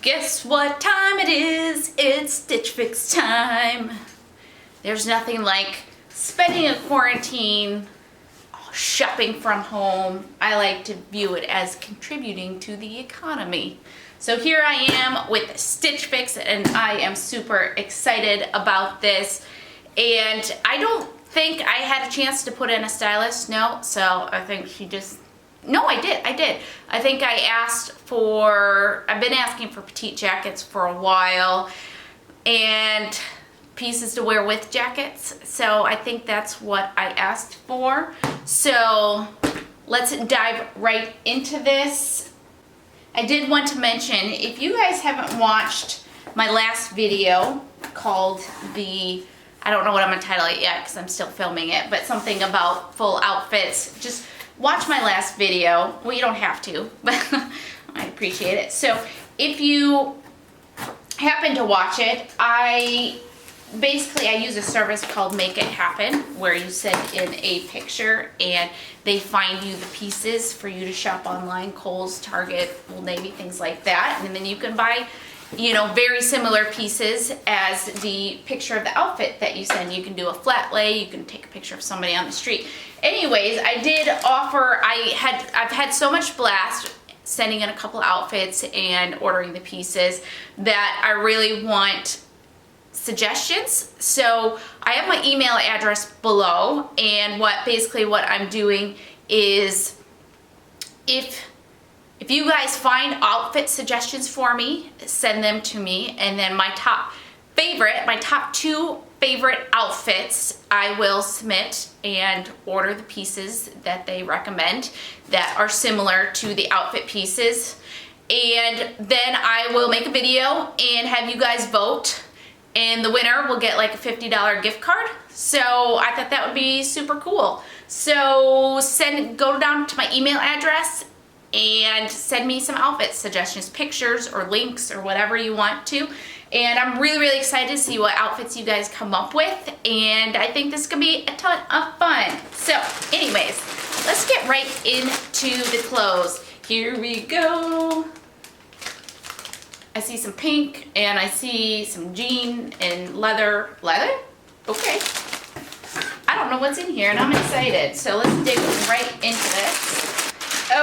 Guess what time it is? It's Stitch Fix time. There's nothing like spending a quarantine shopping from home. I like to view it as contributing to the economy. So here I am with Stitch Fix, and I am super excited about this. And I don't think I had a chance to put in a stylist note, so I think she just... No, I did. I think I asked for... I've been asking for petite jackets for a while, and pieces to wear with jackets. So I think that's what I asked for. So let's dive right into this. I did want to mention, if you guys haven't watched my last video called the... I don't know what I'm going to title it yet because I'm still filming it, but something about full outfits. Just watch my last video. Well, you don't have to, but I appreciate it. So if you happen to watch it, I use a service called Make It Happen, where you send in a picture and they find you the pieces for you to shop online, Kohl's, Target, Old Navy, things like that. And then you can buy, you know, very similar pieces as the picture of the outfit that you send. You can do a flat lay, you can take a picture of somebody on the street. Anyways, I did offer, I've had so much blast sending in a couple outfits and ordering the pieces that I really want suggestions. So I have my email address below, and what I'm doing is if you guys find outfit suggestions for me, send them to me, and then my top two favorite outfits I will submit and order the pieces that they recommend that are similar to the outfit pieces, and then I will make a video and have you guys vote, and the winner will get like a $50 gift card. So I thought that would be super cool. So go down to my email address and send me some outfit suggestions, pictures or links or whatever you want to. And I'm really excited to see what outfits you guys come up with, and I think this is gonna be a ton of fun. So anyways, let's get right into the clothes. Here we go. I see some pink and I see some jean and leather. Leather? Okay. I don't know what's in here and I'm excited. So let's dig right into this.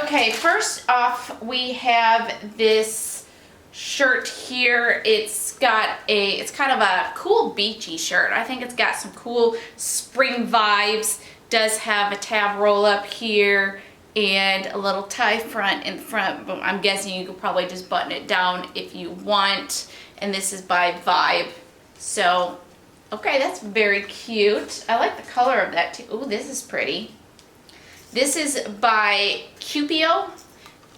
Okay, first off, we have this shirt here. It's kind of a cool beachy shirt. I think it's got some cool spring vibes. Does have a tab roll up here and a little tie front in front, but I'm guessing you could probably just button it down if you want. And this is by Vibe. So, okay, that's very cute. I like the color of that too. Ooh, this is pretty. This is by CUSIO,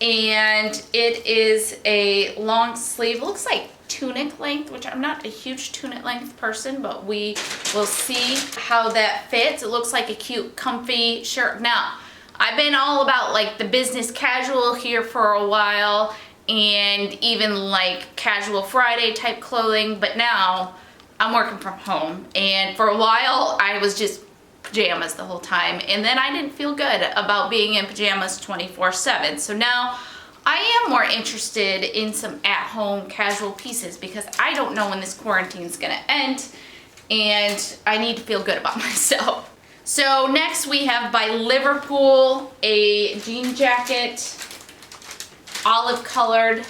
and it is a long sleeve. It looks like tunic length, which I'm not a huge tunic length person, but we will see how that fits. It looks like a cute, comfy shirt. Now, I've been all about like the business casual here for a while, and even like casual Friday type clothing, but now I'm working from home, and for a while I was just pajamas the whole time, and then I didn't feel good about being in pajamas 24/7. So now I am more interested in some at-home casual pieces because I don't know when this quarantine is gonna end, and I need to feel good about myself. So next we have by Liverpool, a jean jacket, olive colored,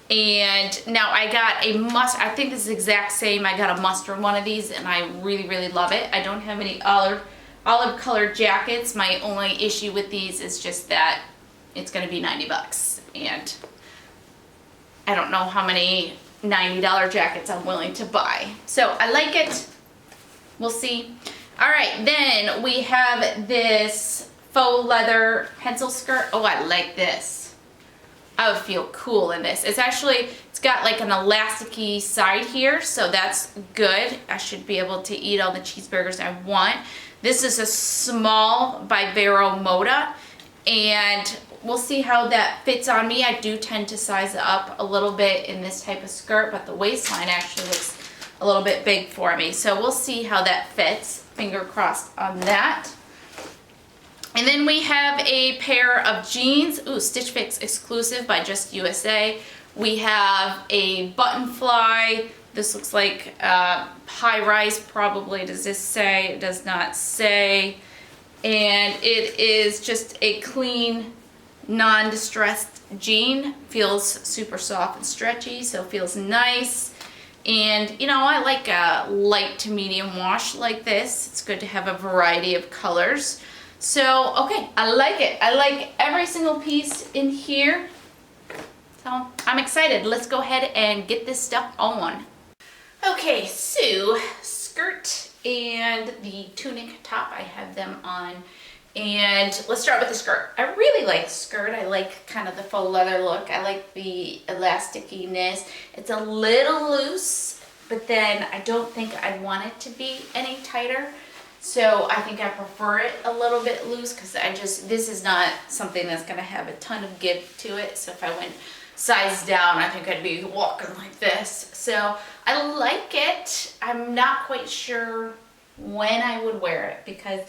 and now I got a I think this is the exact same. I got a mustard one of these and I really love it. I don't have any olive colored jackets. My only issue with these is just that it's gonna be 90 bucks, and I don't know how many $90 jackets I'm willing to buy. So I like it. We'll see. All right, then we have this faux leather pencil skirt. Oh, I like this. I would feel cool in this. It's got like an elasticy side here, so that's good. I should be able to eat all the cheeseburgers I want. This is a small by VERO MODA, and we'll see how that fits on me. I do tend to size up a little bit in this type of skirt, but the waistline actually looks a little bit big for me. So we'll see how that fits. Finger crossed on that. And then we have a pair of jeans. Ooh, Stitch Fix exclusive by Just USA. We have a button fly. This looks like high rise probably. Does this say? It does not say. And it is just a clean, non-distressed jean. Feels super soft and stretchy, so it feels nice. And you know, I like a light to medium wash like this. It's good to have a variety of colors. So, okay, I like it. I like every single piece in here. So, I'm excited. Let's go ahead and get this stuff on. Okay, so skirt and the tunic top, I have them on. And let's start with the skirt. I really like the skirt. I like kind of the faux leather look. I like the elasticiness. It's a little loose, but then I don't think I'd want it to be any tighter. So I think I prefer it a little bit loose because this is not something that's gonna have a ton of give to it. So if I went size down, I think I'd be walking like this. So I like it. I'm not quite sure when I would wear it because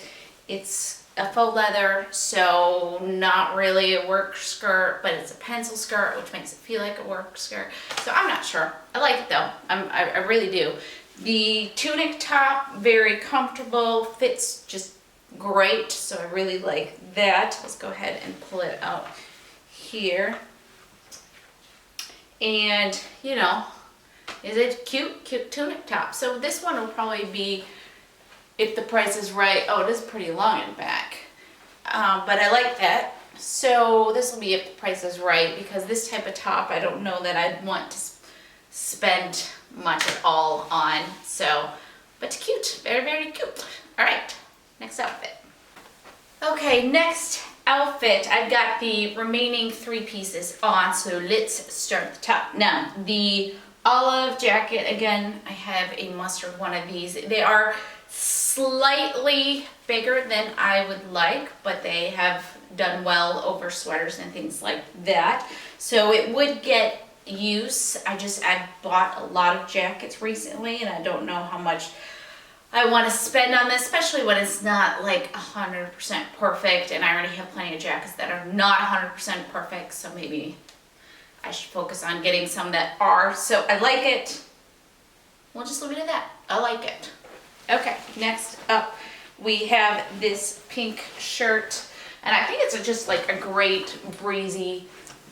it's a faux leather, so not really a work skirt, but it's a pencil skirt, which makes it feel like a work skirt. So I'm not sure. I like it though. I really do. The tunic top, very comfortable, fits just great, so I really like that. Let's go ahead and pull it out here. And, you know, is it cute? Cute tunic top. So this one will probably be, if the price is right. Oh, it is pretty long in the back. But I like that. So this will be if the price is right, because this type of top, I don't know that I'd want to spend much at all on. So, but it's cute. Very, very cute. All right, next outfit. Okay, next outfit. I've got the remaining 3 pieces on, so let's start at the top. Now, the olive jacket, again, I have a mustard one of these. They are slightly bigger than I would like, but they have done well over sweaters and things like that. So it would get use. I bought a lot of jackets recently, and I don't know how much I want to spend on this, especially when it's not like 100% perfect, and I already have plenty of jackets that are not 100% perfect, so maybe I should focus on getting some that are. So I like it. We'll just leave it at that. I like it. Okay, next up we have this pink shirt, and I think it's just like a great breezy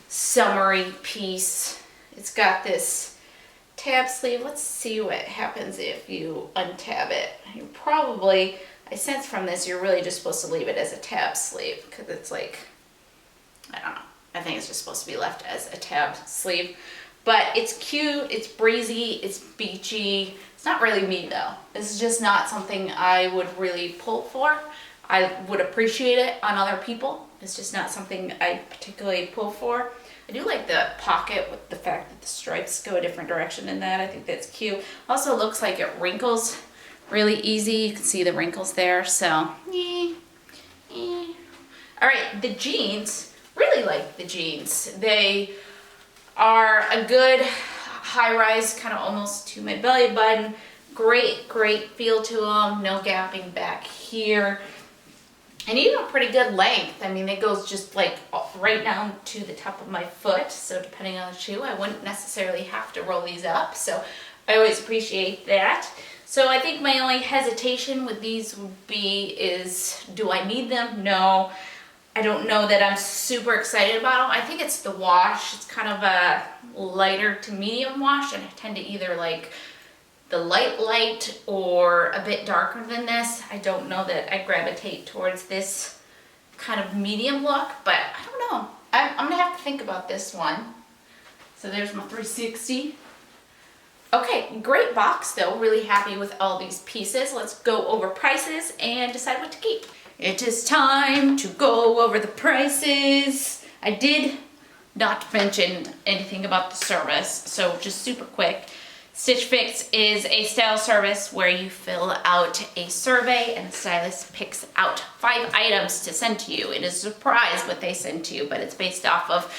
summery piece. It's got this tab sleeve. Let's see what happens if you untab it. You probably, I sense from this, you're really just supposed to leave it as a tab sleeve because it's like, I don't know. I think it's just supposed to be left as a tab sleeve. But it's cute, it's breezy, it's beachy. It's not really me though. This is just not something I would really pull for. I would appreciate it on other people. It's just not something I particularly pull for. I do like the pocket with the fact that the stripes go a different direction in that. I think that's cute. Also looks like it wrinkles really easy. You can see the wrinkles there, so All right, the jeans, really like the jeans. They are a good high-rise, kind of almost to my belly button. Great, great feel to them. No gapping back here. And even a pretty good length. I mean, it goes just like right down to the top of my foot. So depending on the shoe, I wouldn't necessarily have to roll these up. So I always appreciate that. So I think my only hesitation with these would be is, do I need them? No. I don't know that I'm super excited about them. I think it's the wash. It's kind of a lighter to medium wash, and I tend to either like the light or a bit darker than this. I don't know that I gravitate towards this kind of medium look, but I don't know. I'm gonna have to think about this one. So there's my 360. Okay, great box though. Really happy with all these pieces. Let's go over prices and decide what to keep. It is time to go over the prices. I did not mention anything about the service, so just super quick. Stitch Fix is a style service where you fill out a survey and the stylist picks out 5 items to send to you. It is a surprise what they send to you, but it's based off of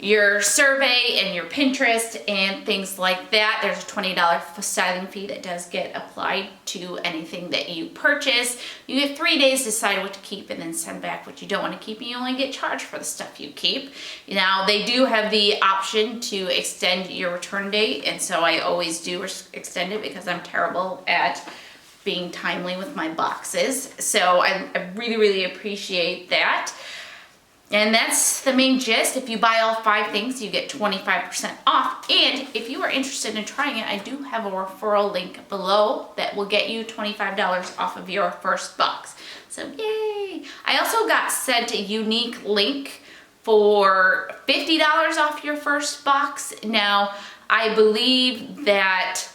your survey and your Pinterest and things like that. There's a $20 styling fee that does get applied to anything that you purchase. You get 3 days to decide what to keep and then send back what you don't want to keep, and you only get charged for the stuff you keep. Now, they do have the option to extend your return date, and so I always do extend it because I'm terrible at being timely with my boxes. So I really, really appreciate that. And that's the main gist. If you buy all 5 things, you get 25% off. And if you are interested in trying it, I do have a referral link below that will get you $25 off of your first box. So yay! I also got sent a unique link for $50 off your first box. Now, I believe that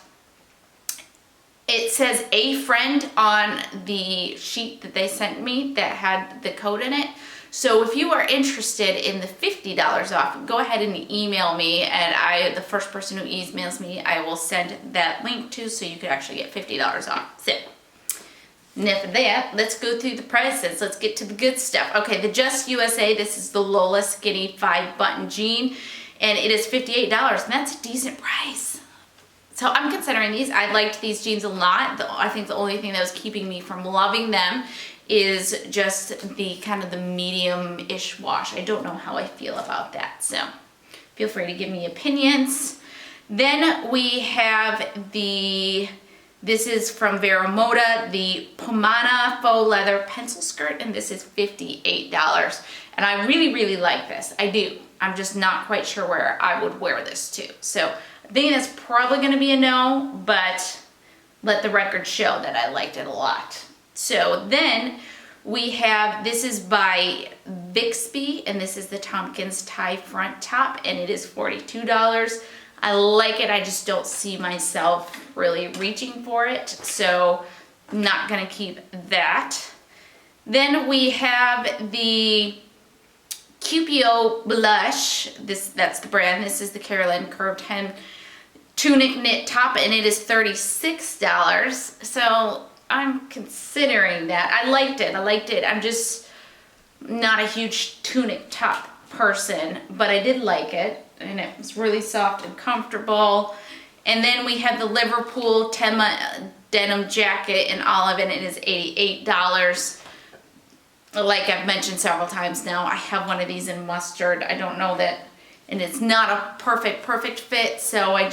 it says a friend on the sheet that they sent me that had the code in it. So if you are interested in the $50 off, go ahead and email me, and the first person who emails me, I will send that link to, so you can actually get $50 off. So, enough of that, let's go through the prices. Let's get to the good stuff. Okay, the Just USA, this is the Lola Skinny 5-button jean, and it is $58, and that's a decent price. So I'm considering these. I liked these jeans a lot. I think the only thing that was keeping me from loving them is just the kind of the medium-ish wash. I don't know how I feel about that, so feel free to give me opinions. Then we have this is from VERO MODA, the Pomona faux leather pencil skirt, and this is $58. And I really, really like this. I do. I'm just not quite sure where I would wear this to. So I think that's probably gonna be a no, but let the record show that I liked it a lot. So then we have, this is by VIXBE, and this is the Thompkins tie front top, and it is $42. I like it, I just don't see myself really reaching for it, so I'm not gonna keep that. Then we have the CUSIO blush, that's the brand, this is the Carolyn curved hem tunic knit top, and it is $36. So I'm considering that. I liked it. I'm just not a huge tunic top person, but I did like it, and it was really soft and comfortable. And then we have the Liverpool Temma denim jacket in olive, and it is $88. Like I've mentioned several times now, I have one of these in mustard. I don't know that, and it's not a perfect fit, so I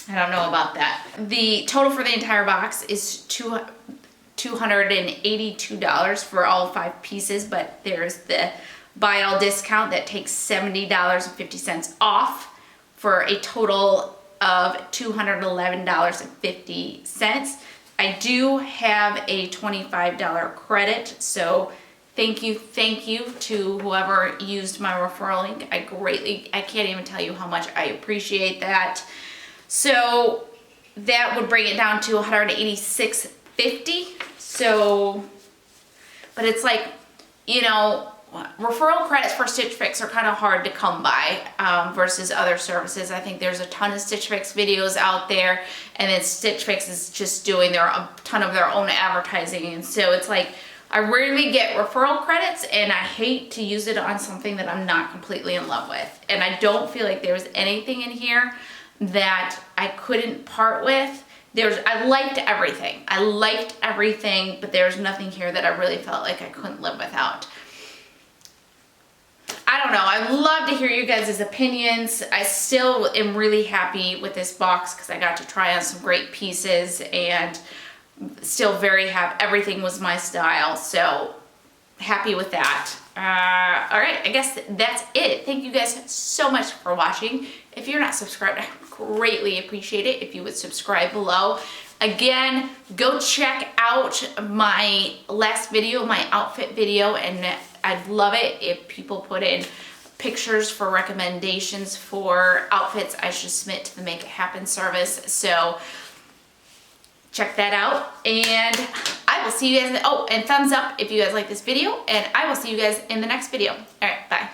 don't know about that. The total for the entire box is $282 for all 5 pieces, but there's the buy all discount that takes $70.50 off for a total of $211.50. I do have a $25 credit, so thank you to whoever used my referral link. I can't even tell you how much I appreciate that. So that would bring it down to $186.50. So, but it's like, you know, referral credits for Stitch Fix are kind of hard to come by versus other services. I think there's a ton of Stitch Fix videos out there, and then Stitch Fix is just doing a ton of their own advertising, and so it's like I rarely get referral credits, and I hate to use it on something that I'm not completely in love with. And I don't feel like there's anything in here that I couldn't part with. I liked everything, but there's nothing here that I really felt like I couldn't live without. I don't know, I'd love to hear you guys' opinions. I still am really happy with this box because I got to try on some great pieces, and still very happy. Everything was my style, so happy with that. All right, I guess that's it. Thank you guys so much for watching. If you're not subscribed, I greatly appreciate it if you would subscribe below. Again, go check out my last video, my outfit video, and I'd love it if people put in pictures for recommendations for outfits I should submit to the Make It Happen service. So check that out, and I will see you guys, oh, and thumbs up if you guys like this video, and I will see you guys in the next video. All right, bye.